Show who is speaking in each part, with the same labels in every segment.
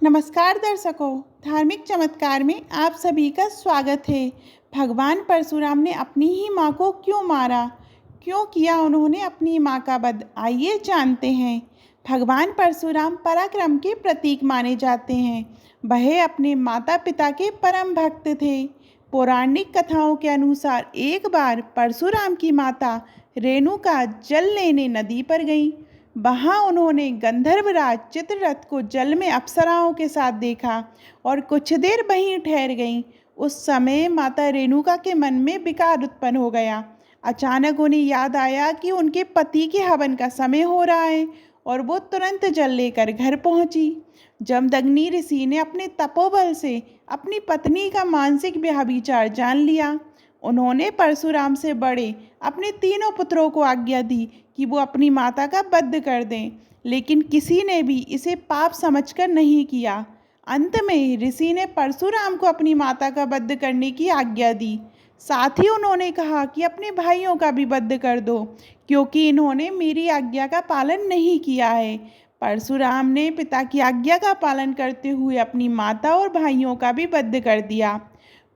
Speaker 1: नमस्कार दर्शकों, धार्मिक चमत्कार में आप सभी का स्वागत है। भगवान परशुराम ने अपनी ही माँ को क्यों मारा? क्यों किया उन्होंने अपनी माँ का वध? आइए जानते हैं। भगवान परशुराम पराक्रम के प्रतीक माने जाते हैं। वह अपने माता पिता के परम भक्त थे। पौराणिक कथाओं के अनुसार एक बार परशुराम की माता रेणुका जल लेने नदी पर गईं। वहाँ उन्होंने गंधर्वराज चित्ररथ को जल में अप्सराओं के साथ देखा और कुछ देर वहीं ठहर गईं। उस समय माता रेणुका के मन में विकार उत्पन्न हो गया। अचानक उन्हें याद आया कि उनके पति के हवन का समय हो रहा है और वो तुरंत जल लेकर घर पहुंची। जमदग्नि ऋषि ने अपने तपोबल से अपनी पत्नी का मानसिक व्यभिचार जान लिया। उन्होंने परशुराम से बड़े अपने तीनों पुत्रों को आज्ञा दी कि वो अपनी माता का वध कर दें, लेकिन किसी ने भी इसे पाप समझकर नहीं किया। अंत में ऋषि ने परशुराम को अपनी माता का वध करने की आज्ञा दी। साथ ही उन्होंने कहा कि अपने भाइयों का भी वध कर दो, क्योंकि इन्होंने मेरी आज्ञा का पालन नहीं किया है। परशुराम ने पिता की आज्ञा का पालन करते हुए अपनी माता और भाइयों का भी वध कर दिया।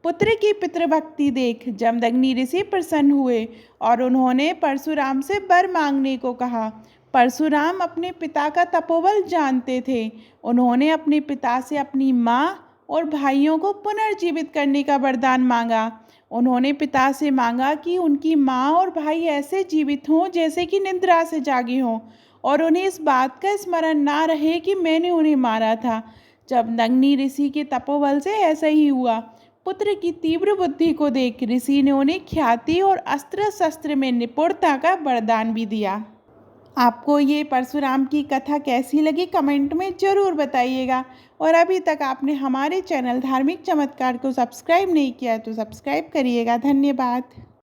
Speaker 1: पुत्र की पितृभक्ति देख जमदग्नि ऋषि प्रसन्न हुए और उन्होंने परशुराम से वर मांगने को कहा। परशुराम अपने पिता का तपोबल जानते थे। उन्होंने अपने पिता से अपनी माँ और भाइयों को पुनर्जीवित करने का वरदान मांगा। उन्होंने पिता से मांगा कि उनकी माँ और भाई ऐसे जीवित हों जैसे कि निद्रा से जागे हों, और उन्हें इस बात का स्मरण ना रहे कि मैंने उन्हें मारा था। जमदग्नि ऋषि के तपोबल से ऐसा ही हुआ। पुत्र की तीव्र बुद्धि को देख ऋषि ने उन्हें ख्याति और अस्त्र शस्त्र में निपुणता का वरदान भी दिया। आपको ये परशुराम की कथा कैसी लगी कमेंट में ज़रूर बताइएगा। और अभी तक आपने हमारे चैनल धार्मिक चमत्कार को सब्सक्राइब नहीं किया है तो सब्सक्राइब करिएगा। धन्यवाद।